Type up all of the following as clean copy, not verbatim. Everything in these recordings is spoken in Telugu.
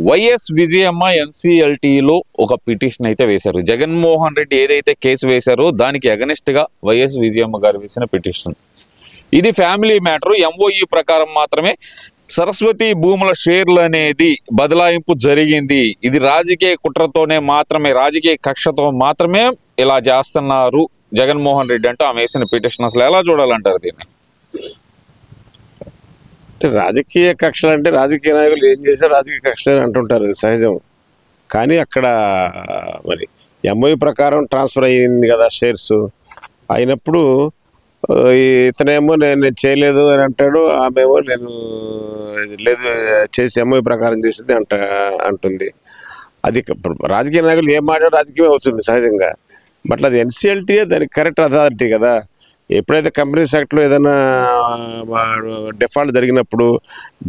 వైఎస్ విజయమ్మ ఎన్సిఎల్టీలో ఒక పిటిషన్ అయితే వేశారు. జగన్మోహన్ రెడ్డి ఏదైతే కేసు వేశారో దానికి అగనిస్ట్ గా వైఎస్ విజయమ్మ గారు వేసిన పిటిషన్. ఇది ఫ్యామిలీ మ్యాటర్. ఎంఓఈ ప్రకారం మాత్రమే సరస్వతి భూముల షేర్లు అనేది బదలాయింపు జరిగింది. ఇది రాజకీయ కుట్రతోనే మాత్రమే, రాజకీయ కక్షతో మాత్రమే ఇలా చేస్తున్నారు జగన్మోహన్ రెడ్డి అంటూ ఆమె వేసిన పిటిషన్. అసలు ఎలా చూడాలంటారు దీన్ని? అంటే రాజకీయ కక్షలు అంటే రాజకీయ నాయకులు ఏం చేశారు, రాజకీయ కక్షలు అంటుంటారు, అది సహజం. కానీ అక్కడ మరి ఎంఓయూ ప్రకారం ట్రాన్స్ఫర్ అయ్యింది కదా షేర్స్. అయినప్పుడు ఇతనేమో నేను చేయలేదు అని అంటాడు, ఆమెమో నేను లేదు చేసి ఎంఓయూ ప్రకారం చేసింది అంటుంది. అది రాజకీయ నాయకులు ఏం మాట్లాడో రాజకీయం అవుతుంది సహజంగా. బట్ అది ఎన్సిఎల్టీయే దానికి కరెక్ట్ అథారిటీ కదా. ఎప్పుడైతే కంపెనీ సెక్టర్లో ఏదైనా డిఫాల్ట్ జరిగినప్పుడు,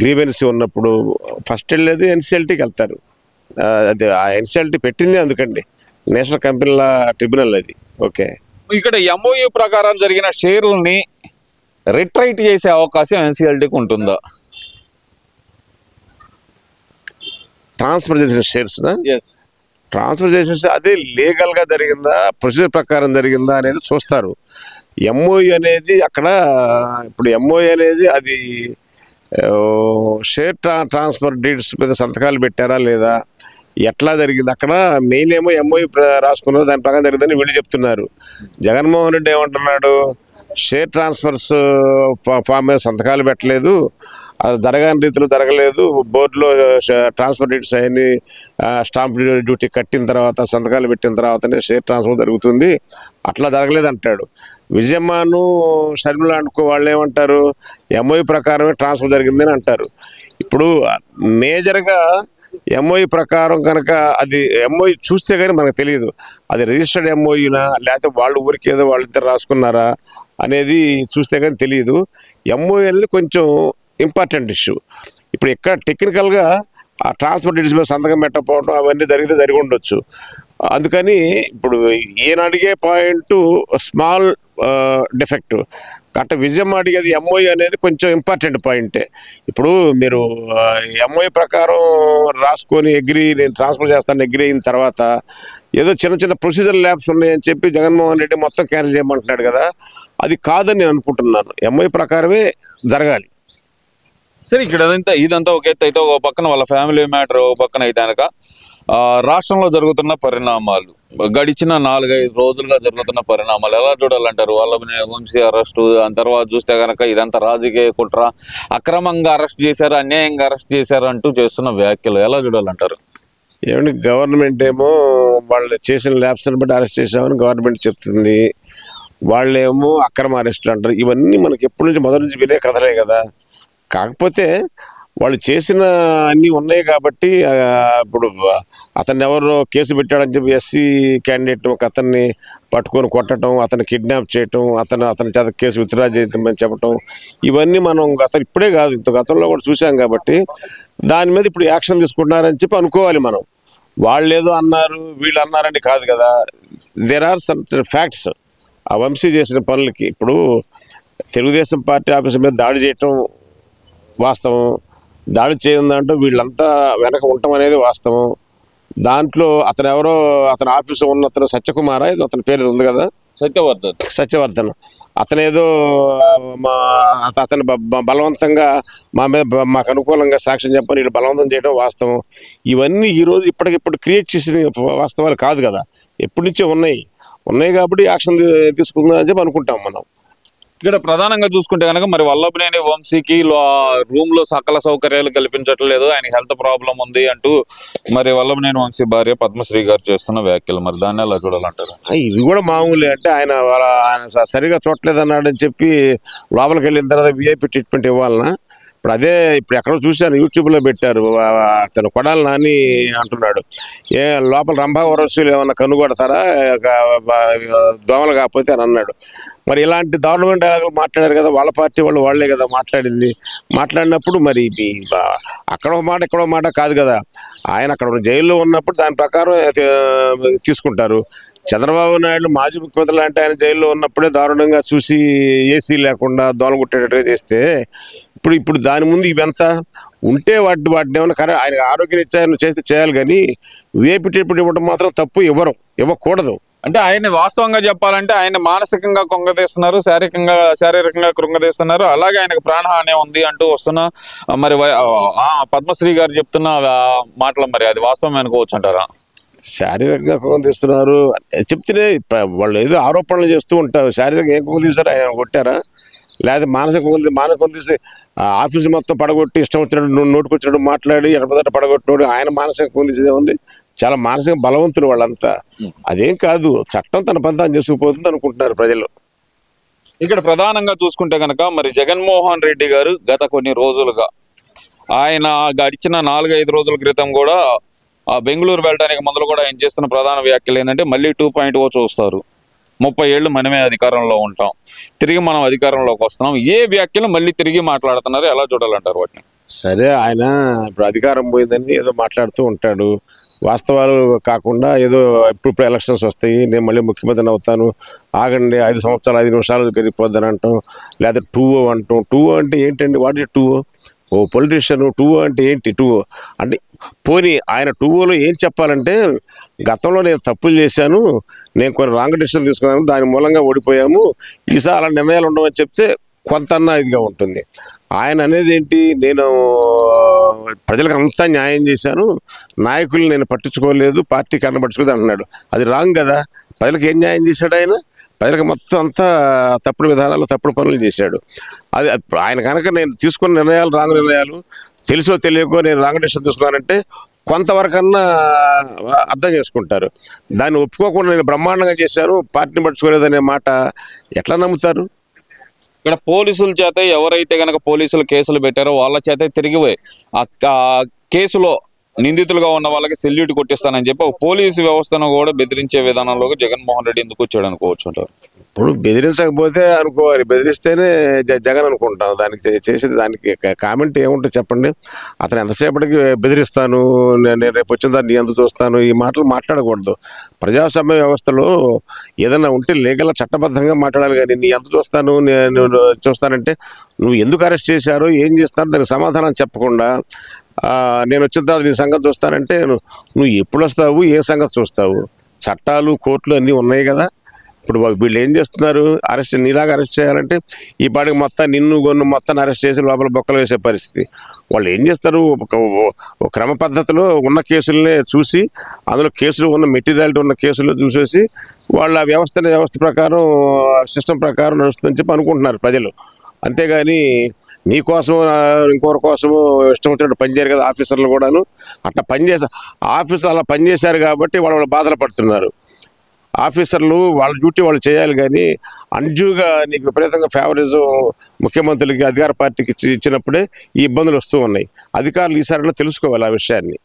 గ్రీవెన్సీ ఉన్నప్పుడు ఫస్ట్ వెళ్ళేది ఎన్సిఎల్టీకి వెళ్తారు. అది ఆ ఎన్సిఎల్టీ పెట్టింది అందుకండి, నేషనల్ కంపెనీల ట్రిబ్యునల్ అది. ఓకే, ఇక్కడ ఎంఓయూ ప్రకారం జరిగిన షేర్లని రిట్రైట్ చేసే అవకాశం ఎన్సిఎల్టీకి ఉంటుందా? ట్రాన్స్ఫర్ చేసిన షేర్స్ ట్రాన్స్ఫర్ చేసిన అదే లీగల్గా జరిగిందా, ప్రొసీజర్ ప్రకారం జరిగిందా అనేది చూస్తారు. ఎంఓయూ అనేది అక్కడ ఇప్పుడు ఎంఓయూ అనేది అది షేర్ ట్రాన్స్ఫర్ డీడ్స్ మీద సంతకాలు పెట్టారా లేదా, ఎట్లా జరిగింది అక్కడ మెయిన్ ఏమో ఎంఓయూ రాసుకున్నారు, దాని ప్రకారం జరిగిందని వీళ్ళు చెప్తున్నారు. జగన్మోహన్ రెడ్డి ఏమంటున్నాడు, షేర్ ట్రాన్స్ఫర్స్ ఫామ్ మీద సంతకాలు పెట్టలేదు, అది జరగని రీతిలో జరగలేదు, బోర్డులో ట్రాన్స్ఫర్ డీట్స్ అవన్నీ స్టాంప్ డ్యూటీ కట్టిన తర్వాత సంతకాలు పెట్టిన తర్వాతనే షేర్ ట్రాన్స్ఫర్ జరుగుతుంది, అట్లా జరగలేదు అంటాడు. విజయమ్మను షర్మిల అనుకో వాళ్ళు ఏమంటారు, ఎంఓయూ ప్రకారమే ట్రాన్స్ఫర్ జరిగిందని అంటారు. ఇప్పుడు మేజర్గా ఎంఓయూ ప్రకారం కనుక అది ఎంఓయూ చూస్తే కానీ మనకు తెలియదు అది రిజిస్టర్డ్ ఎంఓయూనా లేకపోతే వాళ్ళు ఊరికి ఏదో వాళ్ళిద్దరు రాసుకున్నారా అనేది చూస్తే కానీ తెలియదు. ఎంఓయూ అనేది కొంచెం ఇంపార్టెంట్ ఇష్యూ. ఇప్పుడు ఎక్కడ టెక్నికల్గా ఆ ట్రాన్స్ఫర్ డీటెయిల్స్ మీద సంతకం పెట్టకపోవడం అవన్నీ జరిగి ఉండొచ్చు. అందుకని ఇప్పుడు ఈయన అడిగే పాయింట్ స్మాల్ డిఫెక్ట్ అంటే విజయమ్మ అడిగేది ఎంఓయూ అనేది కొంచెం ఇంపార్టెంట్ పాయింటే. ఇప్పుడు మీరు ఎంఓయూ ప్రకారం రాసుకొని నేను ట్రాన్స్ఫర్ చేస్తాను అగ్రి అయిన తర్వాత ఏదో చిన్న చిన్న ప్రొసీజర్ ల్యాబ్స్ ఉన్నాయని చెప్పి జగన్మోహన్ రెడ్డి మొత్తం క్యాన్సిల్ చేయమంటున్నాడు కదా, అది కాదని నేను అనుకుంటున్నాను. ఎంఓయూ ప్రకారమే జరగాలి. సరే, ఇక్కడ ఇదంతా ఒక ఎత్తు అయితే, ఒక పక్కన వాళ్ళ ఫ్యామిలీ మ్యాటర్ ఒక పక్కన అయితే కనుక రాష్ట్రంలో జరుగుతున్న పరిణామాలు, గడిచిన 4-5 రోజులుగా జరుగుతున్న పరిణామాలు ఎలా చూడాలంటారు? వాళ్ళ వంశీ అరెస్టు, దాని తర్వాత చూస్తే కనుక ఇదంతా రాజకీయ కుట్ర, అక్రమంగా అరెస్ట్ చేశారు, అన్యాయంగా అరెస్ట్ చేశారు అంటూ చేస్తున్న వ్యాఖ్యలు ఎలా చూడాలంటారు? ఏమంటే గవర్నమెంట్ ఏమో వాళ్ళు చేసిన ల్యాబ్స్ని బట్టి అరెస్ట్ చేశామని గవర్నమెంట్ చెప్తుంది, వాళ్ళేమో అక్రమ అరెస్టులు అంటారు. ఇవన్నీ మనకి ఎప్పటి నుంచి మొదటి నుంచి వినే కథలే కదా. కాకపోతే వాళ్ళు చేసిన అన్నీ ఉన్నాయి కాబట్టి ఇప్పుడు అతన్ని ఎవరో కేసు పెట్టాడని చెప్పి ఎస్సీ క్యాండిడేట్ ఒక అతన్ని పట్టుకొని కొట్టడం, అతన్ని కిడ్నాప్ చేయటం, అతని చేత కేసు విత్డ్రా చేయమని చెప్పటం, ఇవన్నీ మనం ఇప్పుడే కాదు ఇంత గతంలో కూడా చూసాం కాబట్టి దాని మీద ఇప్పుడు యాక్షన్ తీసుకుంటున్నారని చెప్పి అనుకోవాలి మనం. వాళ్ళు ఏదో అన్నారు వీళ్ళు అన్నారని కాదు కదా, దేర్ ఆర్ సమ్ ఫ్యాక్ట్స్. ఆ వంశీ చేసిన పనులకి ఇప్పుడు తెలుగుదేశం పార్టీ ఆఫీసు మీద దాడి చేయటం వాస్తవం, దాడి చేయందంటూ వీళ్ళంతా వెనక ఉండటం అనేది వాస్తవం. దాంట్లో అతను ఎవరో అతని ఆఫీసు ఉన్న అతను సత్యకుమార ఇది అతని పేరు ఉంది కదా, సత్యవర్ధన్ అతనేదో అతను బలవంతంగా మాకు అనుకూలంగా సాక్ష్యం చెప్పని వీళ్ళు బలవంతం చేయడం వాస్తవం. ఇవన్నీ ఈరోజు ఇప్పటికిప్పుడు క్రియేట్ చేసిన వాస్తవాలు కాదు కదా, ఎప్పటి నుంచో ఉన్నాయి కాబట్టి యాక్షన్ తీసుకుందామని చెప్పి అనుకుంటాం మనం. ఇక్కడ ప్రధానంగా చూసుకుంటే కనుక మరి వల్లభనేని వంశీకి రూమ్ లో సకల సౌకర్యాలు కల్పించట్లేదు, ఆయన హెల్త్ ప్రాబ్లం ఉంది అంటూ మరి వల్లభనేని వంశీ భార్య పద్మశ్రీ గారు చేస్తున్న వ్యాఖ్యలు, మరి దాన్ని ఎలా చూడాలంటారు? ఇవి కూడా మామూలే. అంటే ఆయన సరిగా చూడలేదు అన్నాడని చెప్పి లోపలికి వెళ్ళిన తర్వాత విఐపి ట్రీట్మెంట్ ఇవ్వాలన్నా? ఇప్పుడు ఎక్కడో చూశాను, యూట్యూబ్లో పెట్టారు, అతను కొడాలి నాని అంటున్నాడు లోపల రంభావరస్సులు ఏమన్నా కనుగొడతారా దోమలు కాకపోతే అని అన్నాడు. మరి ఇలాంటి దారుణమైన డైలాగులు మాట్లాడారు కదా వాళ్ళ పార్టీ వాళ్ళే కదా మాట్లాడినప్పుడు మరి అక్కడో మాట ఇక్కడో మాట కాదు కదా. ఆయన అక్కడ జైల్లో ఉన్నప్పుడు దాని ప్రకారం తీసుకుంటారు. చంద్రబాబు నాయుడు మాజీ ముఖ్యమంత్రి లాంటి ఆయన జైల్లో ఉన్నప్పుడే దారుణంగా చూసి ఏసీ లేకుండా దోమలు కుట్టేటట్టుగా చేస్తే ఇప్పుడు దాని ముందు ఇవంతా ఉంటే వాటిని ఏమన్నా ఆయన ఆరోగ్యరీత్యా చేస్తే చేయాలి, కానీ వేపిటప్పుడు ఇవ్వడం మాత్రం తప్పు, ఇవ్వకూడదు. అంటే ఆయన వాస్తవంగా చెప్పాలంటే ఆయన మానసికంగా కృంగతీస్తున్నారు, శారీరకంగా కృంగతీస్తున్నారు, అలాగే ఆయనకు ప్రాణహాని ఉంది అంటూ వస్తున్న మరి పద్మశ్రీ గారు చెప్తున్న మాటలు మరి అది వాస్తవం అనుకోవచ్చు అంటారా? శారీరకంగా కృంగతీస్తున్నారు చెప్తేనే వాళ్ళు ఏదో ఆరోపణలు చేస్తూ ఉంటారు. శారీరకంగా ఏం కృంగతీస్తారు? ఆయన కొట్టారా? లేదా మానసిక తీసి ఆఫీసు మొత్తం పడగొట్టి ఇష్టం వచ్చినట్టు నోటుకొచ్చినట్టు మాట్లాడి ఎక్కడ పడగొట్టినోడు ఆయన మానసిక కృంగతీసేదే ఉంది. చాలా మానసిక బలవంతులు వాళ్ళంతా. అదేం కాదు, చట్టం తన పని తాను చేసుకుపోతుంది అనుకుంటున్నారు ప్రజలు. ఇక్కడ ప్రధానంగా చూసుకుంటే కనుక మరి జగన్మోహన్ రెడ్డి గారు గత కొన్ని రోజులుగా ఆయన గడిచిన 4-5 రోజుల క్రితం కూడా బెంగళూరు వెళ్ళడానికి మొదలు కూడా ఆయన చేస్తున్న ప్రధాన వ్యాఖ్యలు ఏంటంటే మళ్ళీ 2.0 చూస్తారు, 30 ఏళ్ళు మనమే అధికారంలో ఉంటాం, తిరిగి మనం అధికారంలోకి వస్తున్నాం. ఏ వ్యాఖ్యలు మళ్ళీ తిరిగి మాట్లాడుతున్నారు, ఎలా చూడాలంటారు వాటిని? సరే, ఆయన ఇప్పుడు అధికారం పోయిందని ఏదో మాట్లాడుతూ ఉంటాడు. వాస్తవాలు కాకుండా ఏదో ఇప్పుడు ఎలక్షన్స్ వస్తాయి, నేను మళ్ళీ ముఖ్యమంత్రిని అవుతాను, ఆగండి 5 సంవత్సరాలు 5 నిమిషాలు పెరిగిపోద్దని అంటాం, లేదా 2 అంటాం. 2 అంటే ఏంటండి? What is 2? ఓ పొలిటీషియన్ 2 అంటే ఏంటి? 2 అంటే పోనీ ఆయన 2లో ఏం చెప్పాలంటే, గతంలో నేను తప్పులు చేశాను, నేను కొన్ని రాంగ్ డెసిషన్ తీసుకున్నాను, దాని మూలంగా ఓడిపోయాము, ఈసారి అలా నిర్ణయాలు ఉండవని చెప్తే కొంతన్నా ఇదిగా ఉంటుంది. ఆయన అనేది ఏంటి? నేను ప్రజలకు అంతా న్యాయం చేశాను, నాయకుల్ని నేను పట్టించుకోలేదు, పార్టీకి అన్న పట్టించుకోలేదు అంటున్నాడు. అది రాంగ్ కదా. ప్రజలకు ఏం న్యాయం చేశాడు ఆయన? ప్రజలకు మొత్తం అంతా తప్పుడు విధానాలు, తప్పుడు పనులు చేశాడు. అది ఆయన కనుక నేను తీసుకున్న నిర్ణయాలు రాంగ్ నిర్ణయాలు, తెలుసో తెలియకో నేను రాంగ్ డెసిషన్ తీసుకున్నానంటే కొంతవరకన్నా అర్థం చేసుకుంటారు. దాన్ని ఒప్పుకోకుండా నేను బ్రహ్మాండంగా చేశాను, పార్టీని పట్టించుకోలేదనే మాట ఎట్లా నమ్ముతారు? ఇక్కడ పోలీసుల చేత ఎవరైతే గనక పోలీసులు కేసులు పెట్టారో వాళ్ళ చేత తిరిగి ఆ కేసులో నిందితులుగా ఉన్న వాళ్ళకి సెల్యూట్ కొట్టిస్తానని చెప్పి ఒక పోలీసు వ్యవస్థను కూడా బెదిరించే విధానంలోకి జగన్మోహన్ రెడ్డి ఎందుకు వచ్చాడు అనుకోవచ్చు అంటారు? ఇప్పుడు బెదిరించకపోతే అనుకోవాలి, బెదిరిస్తేనే జగన్ అనుకుంటాం. దానికి చేసేది దానికి కామెంట్ ఏముంటుంది చెప్పండి? అతను ఎంతసేపటికి బెదిరిస్తాను, నేను రేపు వచ్చిన దాన్ని నీ ఎందుకు చూస్తాను, ఈ మాటలు మాట్లాడకూడదు. ప్రజాస్వామ్య వ్యవస్థలో ఏదైనా ఉంటే లీగల్ చట్టబద్ధంగా మాట్లాడాలి, కానీ నీ ఎంత చూస్తాను, నేను చూస్తానంటే నువ్వు ఎందుకు అరెస్ట్ చేశారో ఏం చేస్తారో దానికి సమాధానం చెప్పకుండా నేను వచ్చిన తర్వాత నీ సంగతి చూస్తానంటే నువ్వు ఎప్పుడు వస్తావు, ఏ సంగతి చూస్తావు? చట్టాలు, కోర్టులు అన్నీ ఉన్నాయి కదా. ఇప్పుడు వీళ్ళు ఏం చేస్తున్నారు? నీలాగా అరెస్ట్ చేయాలంటే ఈ పాటికి మొత్తాన్ని అరెస్ట్ చేసి లోపల బొక్కలు వేసే పరిస్థితి. వాళ్ళు ఏం చేస్తారు? ఒక క్రమ పద్ధతిలో ఉన్న కేసులనే చూసి, అందులో కేసులు ఉన్న మెటీరియాలిటీ ఉన్న కేసులు చూసేసి వాళ్ళ వ్యవస్థ ప్రకారం, సిస్టమ్ ప్రకారం నడుస్తుందని చెప్పి అనుకుంటున్నారు ప్రజలు. అంతేగాని నీ కోసం ఇంకొకరి కోసము ఇష్టం వచ్చినట్టు పనిచేయరు కదా ఆఫీసర్లు కూడాను. అట్లా ఆఫీసర్లు అలా పనిచేశారు కాబట్టి వాళ్ళు బాధలు పడుతున్నారు. ఆఫీసర్లు వాళ్ళ డ్యూటీ వాళ్ళు చేయాలి, కానీ అన్యూగా నీకు విపరీతంగా ఫేవరిజం ముఖ్యమంత్రులకి, అధికార పార్టీకి ఇచ్చినప్పుడే ఈ ఇబ్బందులు వస్తూ ఉన్నాయి. అధికారులు ఈసారిలో తెలుసుకోవాలి ఆ విషయాన్ని.